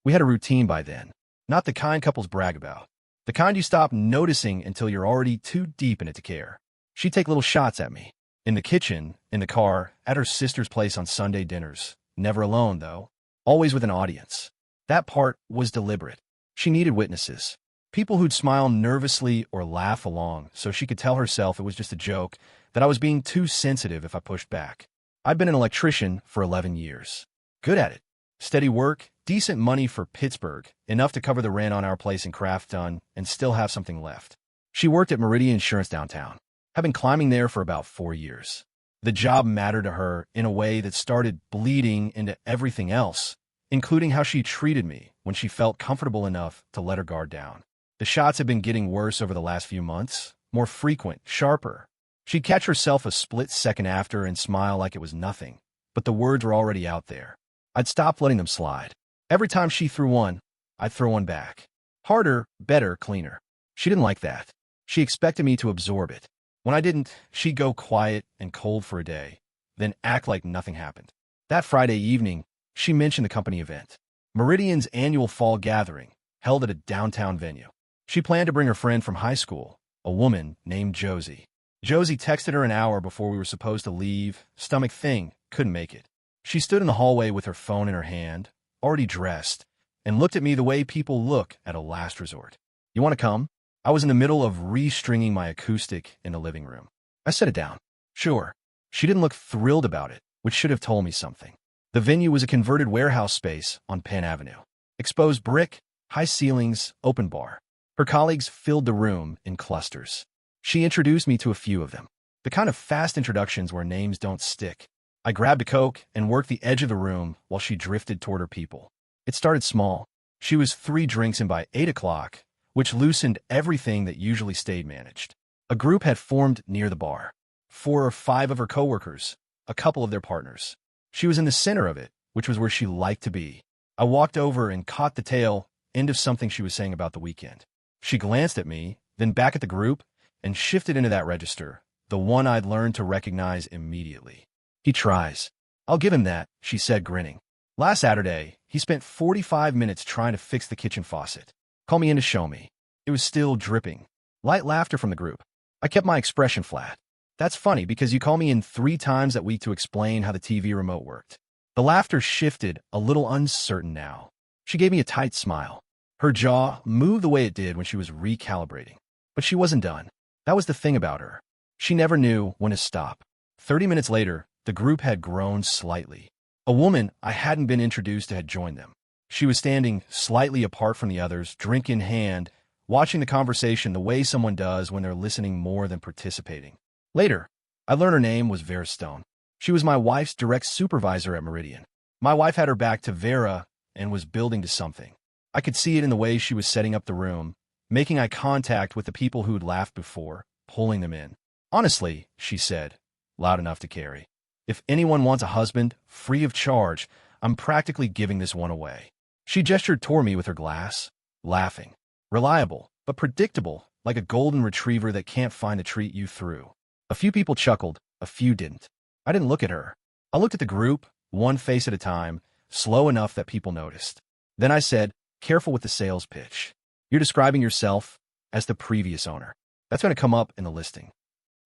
We had a routine by then, not the kind couples brag about. The kind you stop noticing until you're already too deep in it to care. She'd take little shots at me. In the kitchen, in the car, at her sister's place on Sunday dinners. Never alone, though. Always with an audience. That part was deliberate. She needed witnesses. People who'd smile nervously or laugh along so she could tell herself it was just a joke, that I was being too sensitive if I pushed back. I'd been an electrician for 11 years. Good at it. Steady work, decent money for Pittsburgh, enough to cover the rent on our place in Crafton and still have something left. She worked at Meridian Insurance downtown. Had been climbing there for about 4 years. The job mattered to her in a way that started bleeding into everything else, including how she treated me when she felt comfortable enough to let her guard down. The shots had been getting worse over the last few months, more frequent, sharper. She'd catch herself a split second after and smile like it was nothing, but the words were already out there. I'd stopped letting them slide. Every time she threw one, I'd throw one back. Harder, better, cleaner. She didn't like that. She expected me to absorb it. When I didn't, she'd go quiet and cold for a day, then act like nothing happened. That Friday evening, she mentioned the company event. Meridian's annual fall gathering, held at a downtown venue. She planned to bring her friend from high school, a woman named Josie. Josie texted her an hour before we were supposed to leave. Stomach thing, couldn't make it. She stood in the hallway with her phone in her hand, already dressed, and looked at me the way people look at a last resort. You want to come? I was in the middle of restringing my acoustic in the living room. I set it down. Sure. She didn't look thrilled about it, which should have told me something. The venue was a converted warehouse space on Penn Avenue. Exposed brick, high ceilings, open bar. Her colleagues filled the room in clusters. She introduced me to a few of them. The kind of fast introductions where names don't stick. I grabbed a Coke and worked the edge of the room while she drifted toward her people. It started small. She was 3 drinks in by 8 o'clock, which loosened everything that usually stayed managed. A group had formed near the bar. 4 or 5 of her coworkers, a couple of their partners. She was in the center of it, which was where she liked to be. I walked over and caught the tail end of something she was saying about the weekend. She glanced at me, then back at the group, and shifted into that register, the one I'd learned to recognize immediately. He tries. I'll give him that, she said, grinning. Last Saturday, he spent 45 minutes trying to fix the kitchen faucet. Call me in to show me. It was still dripping. Light laughter from the group. I kept my expression flat. That's funny because you call me in 3 times that week to explain how the TV remote worked. The laughter shifted, a little uncertain now. She gave me a tight smile. Her jaw moved the way it did when she was recalibrating. But she wasn't done. That was the thing about her. She never knew when to stop. 30 minutes later, the group had grown slightly. A woman I hadn't been introduced to had joined them. She was standing slightly apart from the others, drink in hand, watching the conversation the way someone does when they're listening more than participating. Later, I learned her name was Vera Stone. She was my wife's direct supervisor at Meridian. My wife had her back to Vera and was building to something. I could see it in the way she was setting up the room, making eye contact with the people who'd laughed before, pulling them in. Honestly, she said, loud enough to carry. If anyone wants a husband, free of charge, I'm practically giving this one away. She gestured toward me with her glass, laughing. Reliable, but predictable, like a golden retriever that can't find the treat you threw. A few people chuckled, a few didn't. I didn't look at her. I looked at the group, one face at a time, slow enough that people noticed. Then I said, careful with the sales pitch. You're describing yourself as the previous owner. That's going to come up in the listing.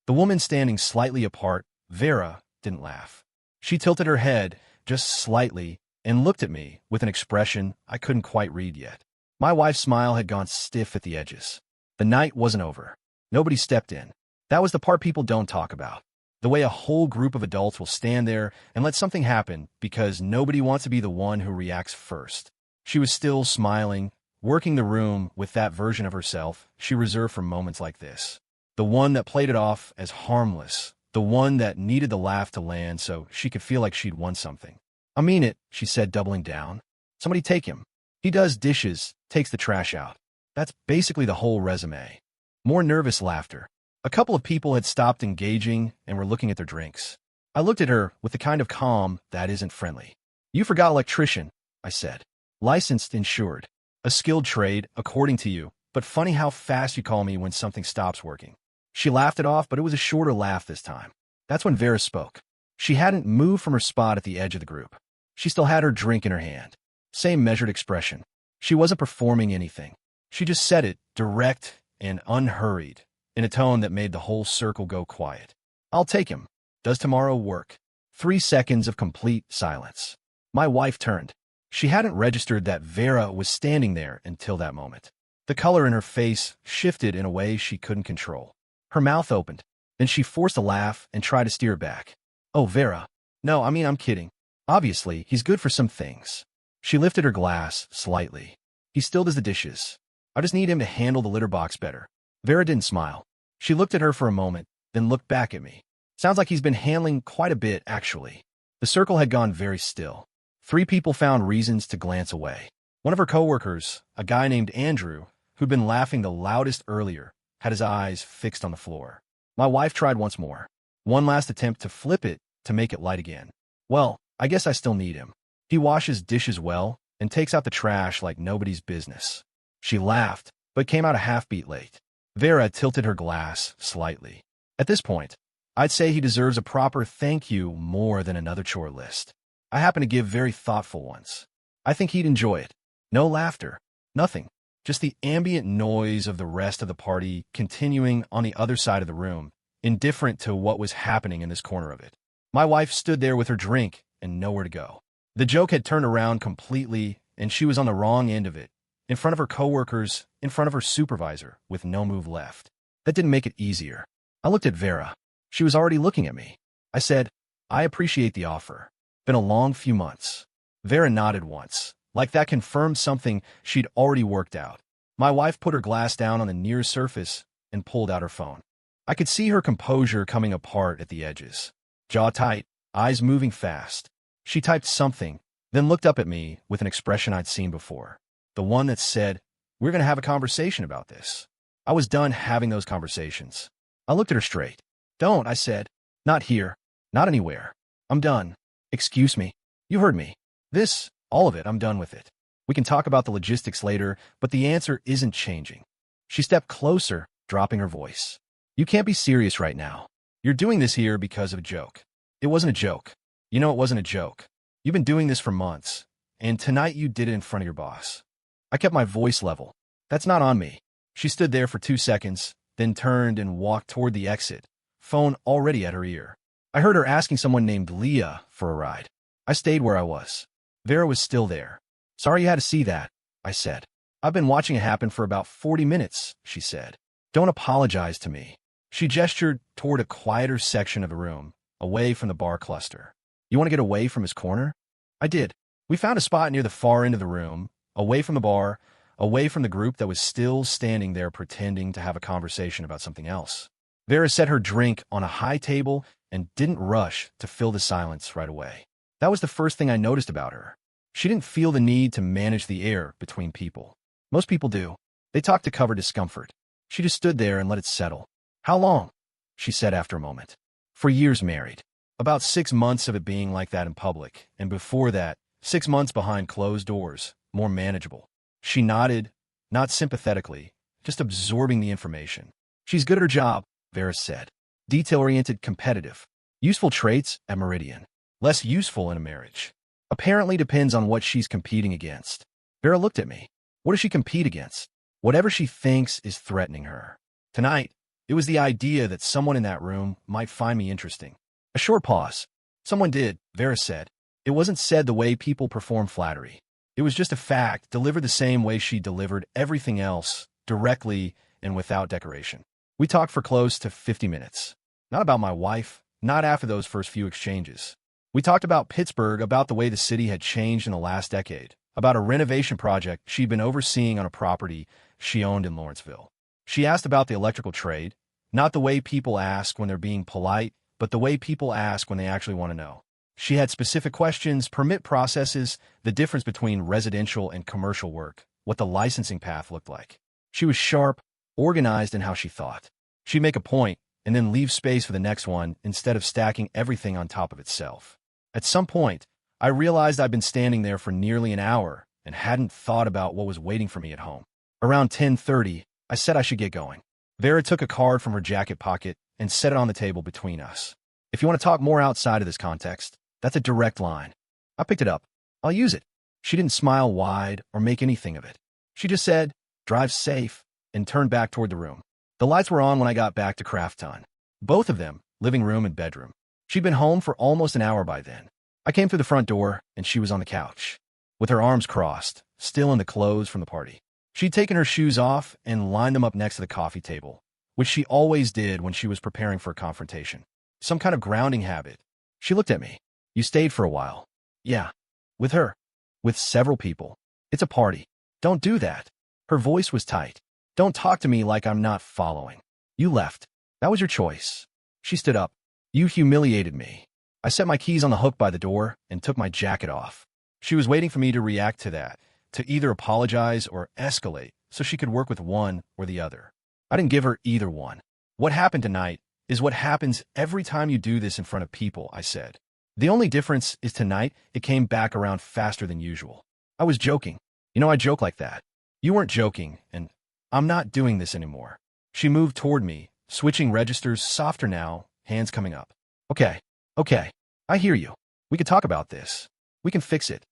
The woman standing slightly apart, Vera, didn't laugh. She tilted her head, just slightly, and looked at me with an expression I couldn't quite read yet. My wife's smile had gone stiff at the edges. The night wasn't over. Nobody stepped in. That was the part people don't talk about. The way a whole group of adults will stand there and let something happen because nobody wants to be the one who reacts first. She was still smiling, working the room with that version of herself she reserved for moments like this. The one that played it off as harmless. The one that needed the laugh to land so she could feel like she'd won something. I mean it, she said, doubling down. Somebody take him. He does dishes, takes the trash out. That's basically the whole resume. More nervous laughter. A couple of people had stopped engaging and were looking at their drinks. I looked at her with the kind of calm that isn't friendly. You forgot electrician, I said. Licensed, insured. A skilled trade, according to you, but funny how fast you call me when something stops working. She laughed it off, but it was a shorter laugh this time. That's when Vera spoke. She hadn't moved from her spot at the edge of the group. She still had her drink in her hand. Same measured expression. She wasn't performing anything. She just said it, direct and unhurried, in a tone that made the whole circle go quiet. I'll take him. Does tomorrow work? 3 seconds of complete silence. My wife turned. She hadn't registered that Vera was standing there until that moment. The color in her face shifted in a way she couldn't control. Her mouth opened. Then she forced a laugh and tried to steer it back. Oh, Vera. No, I'm kidding. Obviously, he's good for some things. She lifted her glass slightly. He still does the dishes. I just need him to handle the litter box better. Vera didn't smile. She looked at her for a moment, then looked back at me. Sounds like he's been handling quite a bit, actually. The circle had gone very still. 3 people found reasons to glance away. One of her coworkers, a guy named Andrew, who'd been laughing the loudest earlier, had his eyes fixed on the floor. My wife tried once more. One last attempt to flip it to make it light again. Well, I guess I still need him. He washes dishes well and takes out the trash like nobody's business. She laughed, but came out a half-beat late. Vera tilted her glass slightly. At this point, I'd say he deserves a proper thank you more than another chore list. I happen to give very thoughtful ones. I think he'd enjoy it. No laughter. Nothing. Just the ambient noise of the rest of the party continuing on the other side of the room, indifferent to what was happening in this corner of it. My wife stood there with her drink and nowhere to go. The joke had turned around completely, and she was on the wrong end of it, in front of her coworkers, in front of her supervisor, with no move left. That didn't make it easier. I looked at Vera. She was already looking at me. I said, I appreciate the offer. Been a long few months. Vera nodded once, like that confirmed something she'd already worked out. My wife put her glass down on the near surface and pulled out her phone. I could see her composure coming apart at the edges. Jaw tight, eyes moving fast. She typed something, then looked up at me with an expression I'd seen before. The one that said, we're going to have a conversation about this. I was done having those conversations. I looked at her straight. Don't, I said. Not here. Not anywhere. I'm done. Excuse me. You heard me. This, all of it, I'm done with it. We can talk about the logistics later, but the answer isn't changing. She stepped closer, dropping her voice. You can't be serious right now. You're doing this here because of a joke. It wasn't a joke. You know it wasn't a joke. You've been doing this for months, and tonight you did it in front of your boss. I kept my voice level. That's not on me. She stood there for 2 seconds, then turned and walked toward the exit, phone already at her ear. I heard her asking someone named Leah for a ride. I stayed where I was. Vera was still there. Sorry you had to see that, I said. I've been watching it happen for about 40 minutes, she said. Don't apologize to me. She gestured toward a quieter section of the room, away from the bar cluster. You want to get away from his corner? I did. We found a spot near the far end of the room, away from the bar, away from the group that was still standing there pretending to have a conversation about something else. Vera set her drink on a high table and didn't rush to fill the silence right away. That was the first thing I noticed about her. She didn't feel the need to manage the air between people. Most people do. They talk to cover discomfort. She just stood there and let it settle. How long? She said after a moment. For years married. About 6 months of it being like that in public, and before that, 6 months behind closed doors, more manageable. She nodded, not sympathetically, just absorbing the information. She's good at her job, Vera said. Detail-oriented, competitive. Useful traits at Meridian. Less useful in a marriage. Apparently depends on what she's competing against. Vera looked at me. What does she compete against? Whatever she thinks is threatening her. Tonight, it was the idea that someone in that room might find me interesting. A short pause. Someone did, Vera said. It wasn't said the way people perform flattery. It was just a fact, delivered the same way she delivered everything else, directly and without decoration. We talked for close to 50 minutes. Not about my wife, not after those first few exchanges. We talked about Pittsburgh, about the way the city had changed in the last decade, about a renovation project she'd been overseeing on a property she owned in Lawrenceville. She asked about the electrical trade, not the way people ask when they're being polite, but the way people ask when they actually want to know. She had specific questions, permit processes, the difference between residential and commercial work, what the licensing path looked like. She was sharp, organized in how she thought. She'd make a point and then leave space for the next one instead of stacking everything on top of itself. At some point, I realized I'd been standing there for nearly an hour and hadn't thought about what was waiting for me at home. Around 10:30, I said I should get going. Vera took a card from her jacket pocket and set it on the table between us. If you want to talk more outside of this context, that's a direct line. I picked it up. I'll use it. She didn't smile wide or make anything of it. She just said, "Drive safe," and turned back toward the room. The lights were on when I got back to Crafton. Both of them, living room and bedroom. She'd been home for almost an hour by then. I came through the front door, and she was on the couch, with her arms crossed, still in the clothes from the party. She'd taken her shoes off and lined them up next to the coffee table, which she always did when she was preparing for a confrontation. Some kind of grounding habit. She looked at me. "You stayed for a while." "Yeah." "With her?" "With several people. It's a party. Don't do that." Her voice was tight. "Don't talk to me like I'm not following. You left. That was your choice." She stood up. "You humiliated me." I set my keys on the hook by the door and took my jacket off. She was waiting for me to react to that, to either apologize or escalate so she could work with one or the other. I didn't give her either one. "What happened tonight is what happens every time you do this in front of people," I said. "The only difference is tonight it came back around faster than usual." I was joking. You know, I joke like that. You weren't joking, and I'm not doing this anymore. She moved toward me, switching registers, softer now, hands coming up. Okay, I hear you. We could talk about this. We can fix it.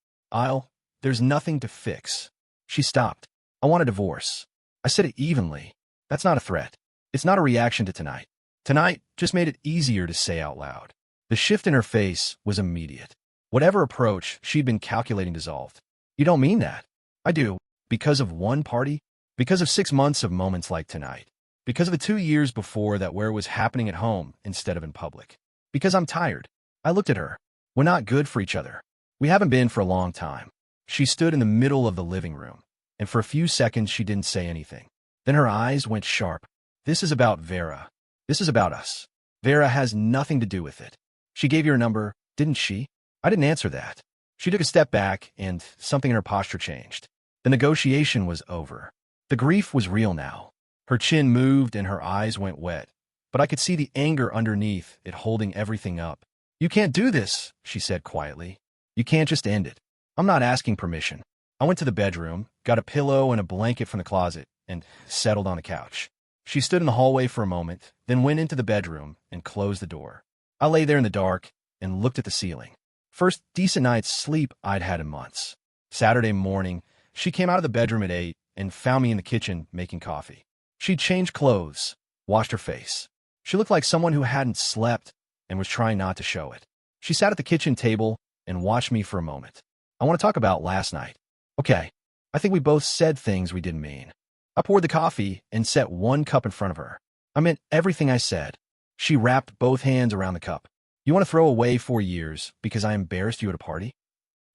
There's nothing to fix." She stopped. "I want a divorce." I said it evenly. That's not a threat. It's not a reaction to tonight. Tonight just made it easier to say out loud. The shift in her face was immediate. Whatever approach she'd been calculating dissolved. "You don't mean that?" "I do. Because of one party? Because of 6 months of moments like tonight. Because of the 2 years before that where it was happening at home instead of in public. Because I'm tired." I looked at her. "We're not good for each other. We haven't been for a long time." She stood in the middle of the living room, and for a few seconds she didn't say anything. Then her eyes went sharp. "This is about Vera. This is about us. Vera has nothing to do with it. She gave you her number, didn't she?" I didn't answer that. She took a step back, and something in her posture changed. The negotiation was over. The grief was real now. Her chin moved and her eyes went wet, but I could see the anger underneath it holding everything up. "You can't do this," she said quietly. "You can't just end it." I'm not asking permission. I went to the bedroom, got a pillow and a blanket from the closet, and settled on the couch. She stood in the hallway for a moment, then went into the bedroom and closed the door. I lay there in the dark and looked at the ceiling. First decent night's sleep I'd had in months. Saturday morning, she came out of the bedroom at 8 and found me in the kitchen making coffee. She'd changed clothes, washed her face. She looked like someone who hadn't slept and was trying not to show it. She sat at the kitchen table and watched me for a moment. "I want to talk about last night." "Okay." I think we both said things we didn't mean. I poured the coffee and set one cup in front of her. "I meant everything I said." She wrapped both hands around the cup. "You want to throw away 4 years because I embarrassed you at a party?"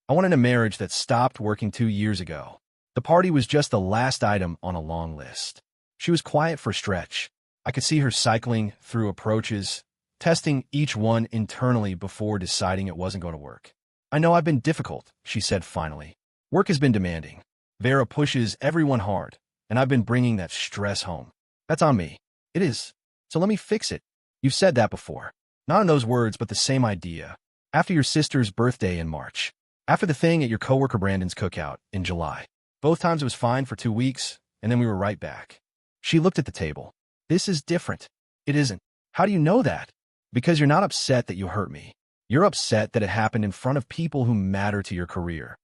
I wanted a marriage that stopped working 2 years ago. The party was just the last item on a long list. She was quiet for a stretch. I could see her cycling through approaches, testing each one internally before deciding it wasn't going to work. "I know I've been difficult," she said finally. "Work has been demanding. Vera pushes everyone hard, and I've been bringing that stress home. That's on me." "It is. So let me fix it." "You've said that before. Not in those words, but the same idea. After your sister's birthday in March. After the thing at your coworker Brandon's cookout in July. Both times it was fine for 2 weeks, and then we were right back." She looked at the table. "This is different." "It isn't." "How do you know that?" "Because you're not upset that you hurt me. You're upset that it happened in front of people who matter to your career."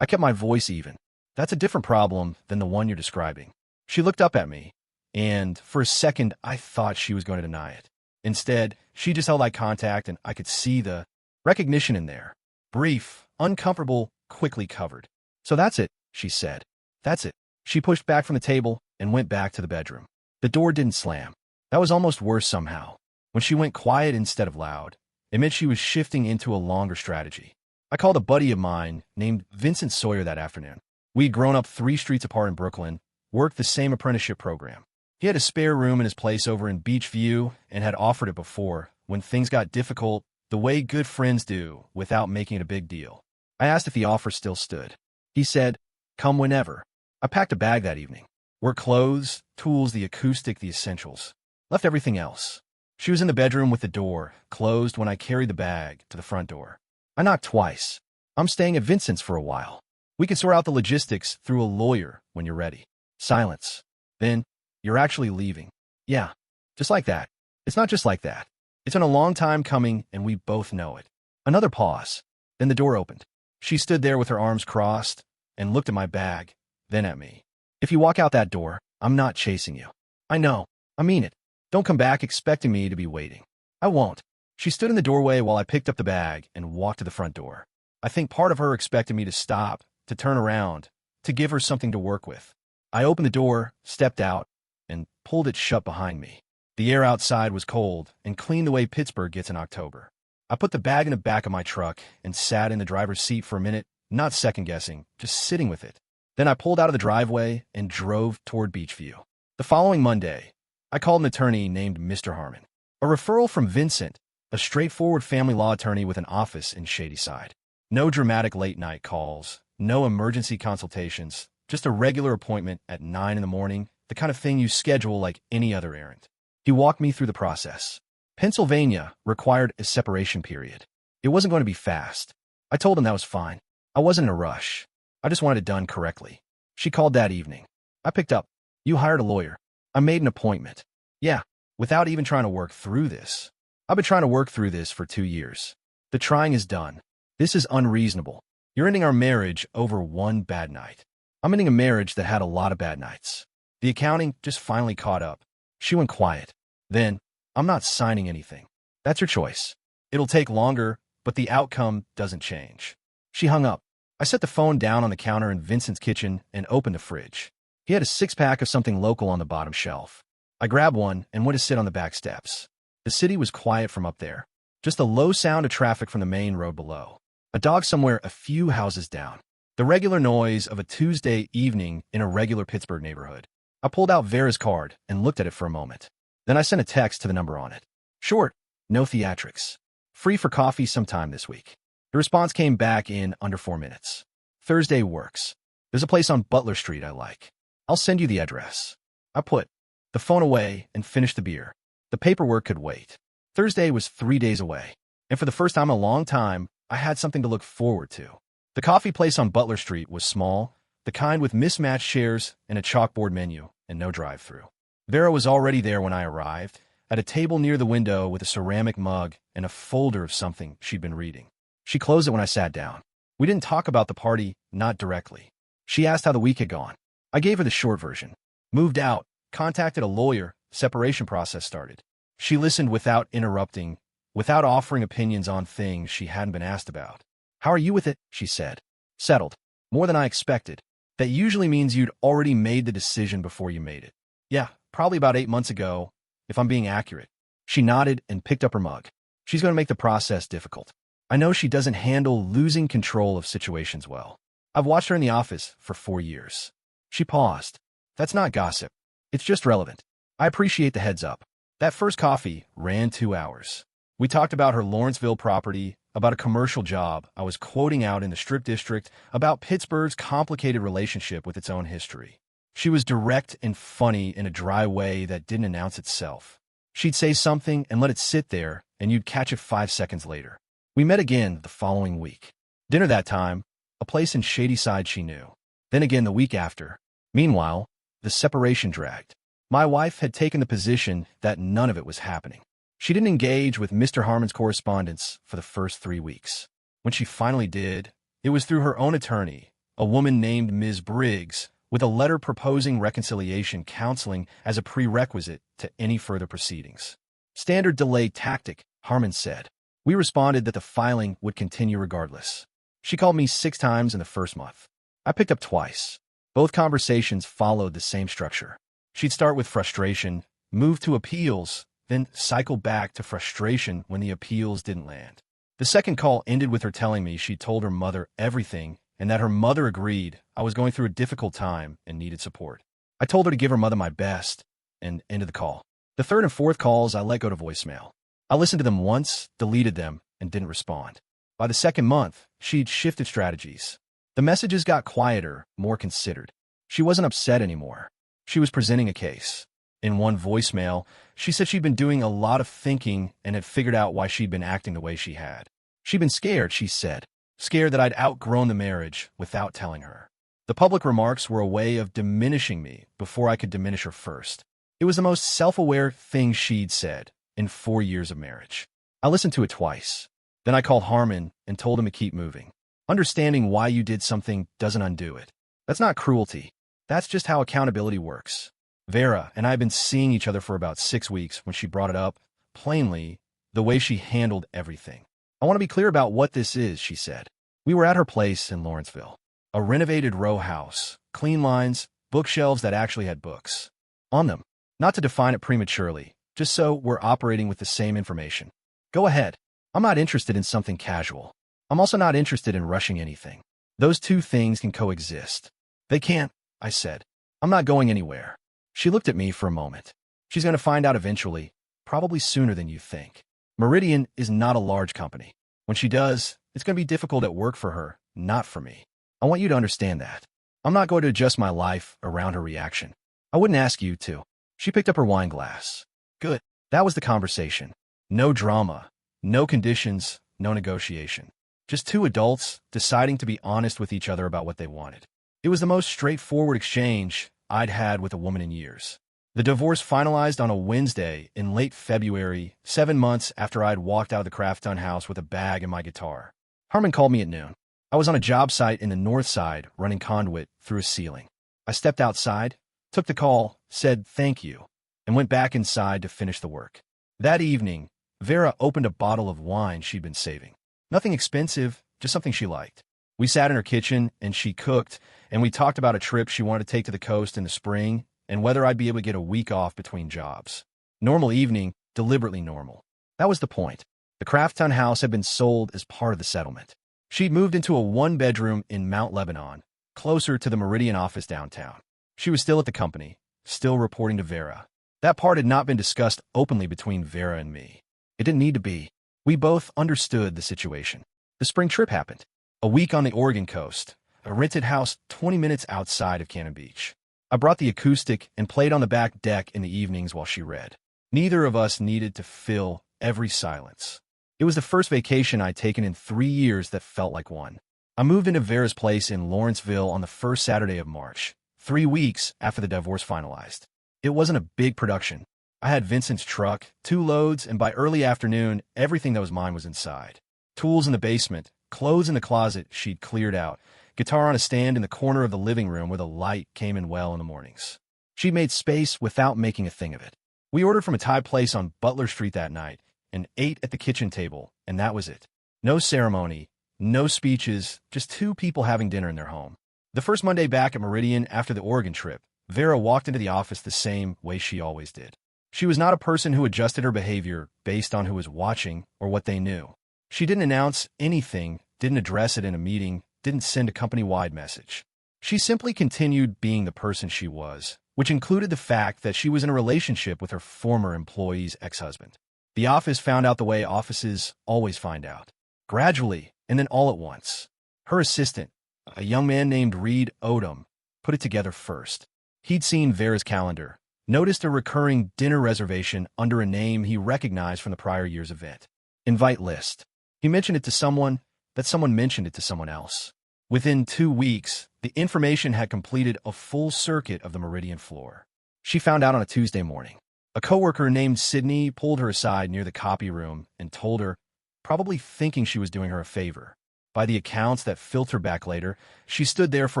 I kept my voice even. "That's a different problem than the one you're describing." She looked up at me, and for a second I thought she was going to deny it. Instead, she just held eye contact, and I could see the recognition in there. Brief, uncomfortable, quickly covered. "So that's it," she said. "That's it." She pushed back from the table and went back to the bedroom. The door didn't slam. That was almost worse somehow. When she went quiet instead of loud, it meant she was shifting into a longer strategy. I called a buddy of mine named Vincent Sawyer that afternoon. We'd grown up 3 streets apart in Brooklyn, worked the same apprenticeship program. He had a spare room in his place over in Beachview and had offered it before, when things got difficult, the way good friends do, without making it a big deal. I asked if the offer still stood. He said, "Come whenever." I packed a bag that evening. Work clothes, tools, the acoustic, the essentials. Left everything else. She was in the bedroom with the door closed when I carried the bag to the front door. I knocked twice. "I'm staying at Vincent's for a while. We can sort out the logistics through a lawyer when you're ready." Silence. Then, "You're actually leaving?" "Yeah." Just like that. "It's not just like that. It's been a long time coming, and we both know it." Another pause. Then the door opened. She stood there with her arms crossed and looked at my bag, then at me. If you walk out that door, I'm not chasing you. I know. I mean it. Don't come back expecting me to be waiting. I won't. She stood in the doorway while I picked up the bag and walked to the front door. I think part of her expected me to stop, to turn around, to give her something to work with. I opened the door, stepped out, and pulled it shut behind me. The air outside was cold and clean the way Pittsburgh gets in October. I put the bag in the back of my truck and sat in the driver's seat for a minute, not second-guessing, just sitting with it. Then I pulled out of the driveway and drove toward Beachview. The following Monday, I called an attorney named Mr. Harmon. A referral from Vincent, a straightforward family law attorney with an office in Shadyside. No dramatic late-night calls, no emergency consultations, just a regular appointment at 9 in the morning, the kind of thing you schedule like any other errand. He walked me through the process. Pennsylvania required a separation period. It wasn't going to be fast. I told him that was fine. I wasn't in a rush. I just wanted it done correctly. She called that evening. I picked up. You hired a lawyer. I made an appointment. Yeah, without even trying to work through this. I've been trying to work through this for 2 years. The trying is done. This is unreasonable. You're ending our marriage over one bad night. I'm ending a marriage that had a lot of bad nights. The accounting just finally caught up. She went quiet. Then, I'm not signing anything. That's your choice. It'll take longer, but the outcome doesn't change. She hung up. I set the phone down on the counter in Vincent's kitchen and opened the fridge. He had a six-pack of something local on the bottom shelf. I grabbed one and went to sit on the back steps. The city was quiet from up there. Just the low sound of traffic from the main road below. A dog somewhere a few houses down. The regular noise of a Tuesday evening in a regular Pittsburgh neighborhood. I pulled out Vera's card and looked at it for a moment. Then I sent a text to the number on it. Short, no theatrics. Free for coffee sometime this week. The response came back in under 4 minutes. Thursday works. There's a place on Butler Street I like. I'll send you the address. I put the phone away and finished the beer. The paperwork could wait. Thursday was 3 days away. And for the first time in a long time, I had something to look forward to. The coffee place on Butler Street was small, the kind with mismatched chairs and a chalkboard menu and no drive-through. Vera was already there when I arrived, at a table near the window with a ceramic mug and a folder of something she'd been reading. She closed it when I sat down. We didn't talk about the party, not directly. She asked how the week had gone. I gave her the short version. Moved out, contacted a lawyer, separation process started. She listened without interrupting, without offering opinions on things she hadn't been asked about. How are you with it? She said. Settled. More than I expected. That usually means you'd already made the decision before you made it. Yeah, probably about 8 months ago, if I'm being accurate. She nodded and picked up her mug. She's going to make the process difficult. I know she doesn't handle losing control of situations well. I've watched her in the office for 4 years. She paused. That's not gossip. It's just relevant. I appreciate the heads up. That first coffee ran 2 hours. We talked about her Lawrenceville property, about a commercial job I was quoting out in the Strip District, about Pittsburgh's complicated relationship with its own history. She was direct and funny in a dry way that didn't announce itself. She'd say something and let it sit there, and you'd catch it 5 seconds later. We met again the following week. Dinner that time, a place in Shadyside she knew. Then again the week after. Meanwhile, the separation dragged. My wife had taken the position that none of it was happening. She didn't engage with Mr. Harmon's correspondence for the first 3 weeks. When she finally did, it was through her own attorney, a woman named Ms. Briggs, with a letter proposing reconciliation counseling as a prerequisite to any further proceedings. Standard delay tactic, Harmon said. We responded that the filing would continue regardless. She called me 6 times in the first month. I picked up twice. Both conversations followed the same structure. She'd start with frustration, move to appeals, then cycle back to frustration when the appeals didn't land. The second call ended with her telling me she'd told her mother everything and that her mother agreed I was going through a difficult time and needed support. I told her to give her mother my best, and ended the call. The third and fourth calls I let go to voicemail. I listened to them once, deleted them, and didn't respond. By the second month, she'd shifted strategies. The messages got quieter, more considered. She wasn't upset anymore. She was presenting a case. In one voicemail, she said she'd been doing a lot of thinking and had figured out why she'd been acting the way she had. She'd been scared, she said. Scared that I'd outgrown the marriage without telling her. The public remarks were a way of diminishing me before I could diminish her first. It was the most self-aware thing she'd said in 4 years of marriage. I listened to it twice. Then I called Harmon and told him to keep moving. Understanding why you did something doesn't undo it. That's not cruelty. That's just how accountability works. Vera and I had been seeing each other for about 6 weeks when she brought it up. Plainly, the way she handled everything. I want to be clear about what this is, she said. We were at her place in Lawrenceville. A renovated row house, clean lines, bookshelves that actually had books on them. Not to define it prematurely, just so we're operating with the same information. Go ahead. I'm not interested in something casual. I'm also not interested in rushing anything. Those two things can coexist. They can't, I said. I'm not going anywhere. She looked at me for a moment. She's going to find out eventually, probably sooner than you think. Meridian is not a large company. When she does, it's going to be difficult at work for her, not for me. I want you to understand that. I'm not going to adjust my life around her reaction. I wouldn't ask you to. She picked up her wine glass. Good. That was the conversation. No drama, no conditions, no negotiation. Just two adults deciding to be honest with each other about what they wanted. It was the most straightforward exchange I'd had with a woman in years. The divorce finalized on a Wednesday in late February, 7 months after I'd walked out of the Crafton house with a bag and my guitar. Harmon called me at noon. I was on a job site in the north side running conduit through a ceiling. I stepped outside, took the call, said thank you, and went back inside to finish the work. That evening, Vera opened a bottle of wine she'd been saving. Nothing expensive, just something she liked. We sat in her kitchen, and she cooked, and we talked about a trip she wanted to take to the coast in the spring and whether I'd be able to get a week off between jobs. Normal evening, deliberately normal. That was the point. The Crafton house had been sold as part of the settlement. She'd moved into a one-bedroom in Mount Lebanon, closer to the Meridian office downtown. She was still at the company, still reporting to Vera. That part had not been discussed openly between Vera and me. It didn't need to be. We both understood the situation. The spring trip happened. A week on the Oregon coast, a rented house 20 minutes outside of Cannon Beach. I brought the acoustic and played on the back deck in the evenings while she read. Neither of us needed to fill every silence. It was the first vacation I'd taken in 3 years that felt like one. I moved into Vera's place in Lawrenceville on the first Saturday of March, 3 weeks after the divorce finalized. It wasn't a big production. I had Vincent's truck, 2 loads, and by early afternoon, everything that was mine was inside. Tools in the basement, clothes in the closet she'd cleared out, guitar on a stand in the corner of the living room where the light came in well in the mornings. She made space without making a thing of it. We ordered from a Thai place on Butler Street that night and ate at the kitchen table, and that was it. No ceremony, no speeches, just 2 people having dinner in their home. The first Monday back at Meridian after the Oregon trip, Vera walked into the office the same way she always did. She was not a person who adjusted her behavior based on who was watching or what they knew. She didn't announce anything, didn't address it in a meeting, didn't send a company-wide message. She simply continued being the person she was, which included the fact that she was in a relationship with her former employee's ex-husband. The office found out the way offices always find out. Gradually, and then all at once. Her assistant, a young man named Reed Odom, put it together first. He'd seen Vera's calendar, noticed a recurring dinner reservation under a name he recognized from the prior year's event. Invite list. He mentioned it to someone, that someone mentioned it to someone else. Within 2 weeks, the information had completed a full circuit of the Meridian floor. She found out on a Tuesday morning. A coworker named Sydney pulled her aside near the copy room and told her, probably thinking she was doing her a favor. By the accounts that filtered back later, she stood there for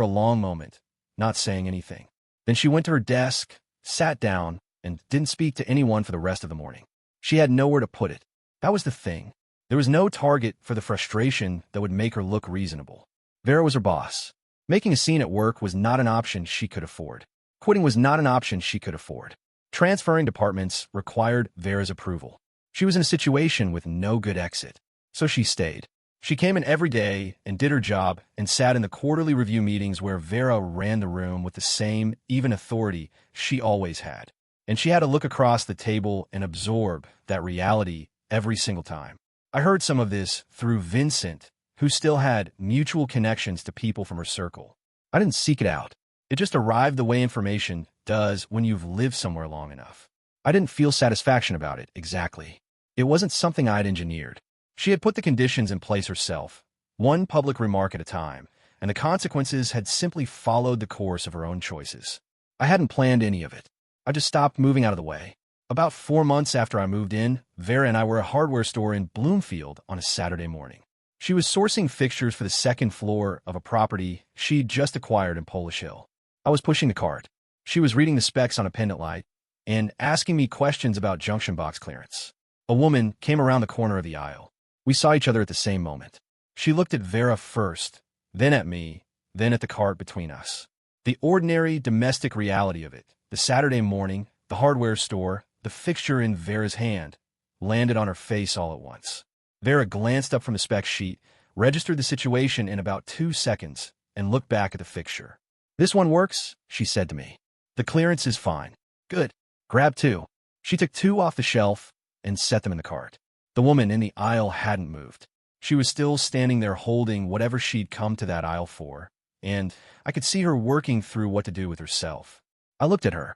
a long moment, not saying anything. Then she went to her desk, sat down, and didn't speak to anyone for the rest of the morning. She had nowhere to put it. That was the thing. There was no target for the frustration that would make her look reasonable. Vera was her boss. Making a scene at work was not an option she could afford. Quitting was not an option she could afford. Transferring departments required Vera's approval. She was in a situation with no good exit, so she stayed. She came in every day and did her job and sat in the quarterly review meetings where Vera ran the room with the same, even authority she always had. And she had to look across the table and absorb that reality every single time. I heard some of this through Vincent, who still had mutual connections to people from her circle. I didn't seek it out. It just arrived the way information does when you've lived somewhere long enough. I didn't feel satisfaction about it, exactly. It wasn't something I'd engineered. She had put the conditions in place herself, one public remark at a time, and the consequences had simply followed the course of her own choices. I hadn't planned any of it. I just stopped moving out of the way. About 4 months after I moved in, Vera and I were at a hardware store in Bloomfield on a Saturday morning. She was sourcing fixtures for the second floor of a property she'd just acquired in Polish Hill. I was pushing the cart. She was reading the specs on a pendant light and asking me questions about junction box clearance. A woman came around the corner of the aisle. We saw each other at the same moment. She looked at Vera first, then at me, then at the cart between us. The ordinary domestic reality of it, the Saturday morning, the hardware store, the fixture in Vera's hand, landed on her face all at once. Vera glanced up from the spec sheet, registered the situation in about 2 seconds, and looked back at the fixture. "This one works," she said to me. "The clearance is fine." "Good. Grab 2. She took 2 off the shelf and set them in the cart. The woman in the aisle hadn't moved. She was still standing there holding whatever she'd come to that aisle for, and I could see her working through what to do with herself. I looked at her.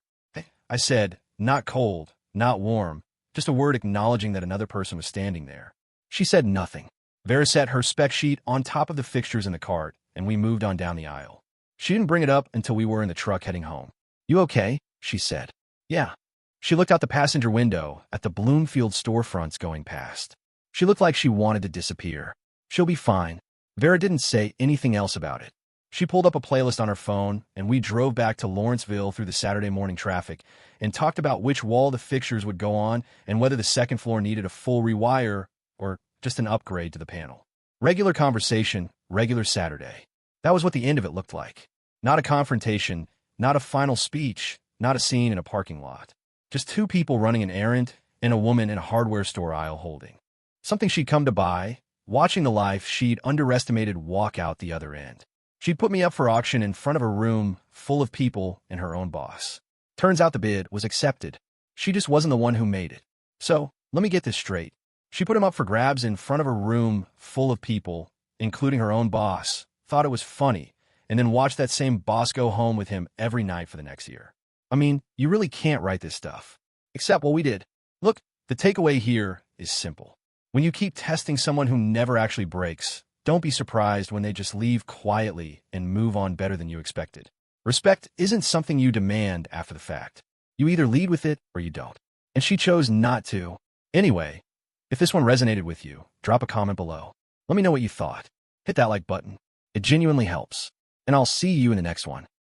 I said, not cold, not warm, just a word acknowledging that another person was standing there. She said nothing. Vera set her spec sheet on top of the fixtures in the cart, and we moved on down the aisle. She didn't bring it up until we were in the truck heading home. "You okay?" she said. "Yeah." She looked out the passenger window at the Bloomfield storefronts going past. She looked like she wanted to disappear. "She'll be fine." Vera didn't say anything else about it. She pulled up a playlist on her phone, and we drove back to Lawrenceville through the Saturday morning traffic and talked about which wall the fixtures would go on and whether the second floor needed a full rewire or just an upgrade to the panel. Regular conversation, regular Saturday. That was what the end of it looked like. Not a confrontation, not a final speech, not a scene in a parking lot. Just 2 people running an errand and a woman in a hardware store aisle holding something she'd come to buy, watching the life she'd underestimated walk out the other end. She'd put me up for auction in front of a room full of people and her own boss. Turns out the bid was accepted. She just wasn't the one who made it. So, let me get this straight. She put him up for grabs in front of a room full of people, including her own boss, thought it was funny, and then watched that same boss go home with him every night for the next year. I mean, you really can't write this stuff. Except, well, we did. Look, the takeaway here is simple. When you keep testing someone who never actually breaks, don't be surprised when they just leave quietly and move on better than you expected. Respect isn't something you demand after the fact. You either lead with it or you don't. And she chose not to. Anyway, if this one resonated with you, drop a comment below. Let me know what you thought. Hit that like button. It genuinely helps. And I'll see you in the next one.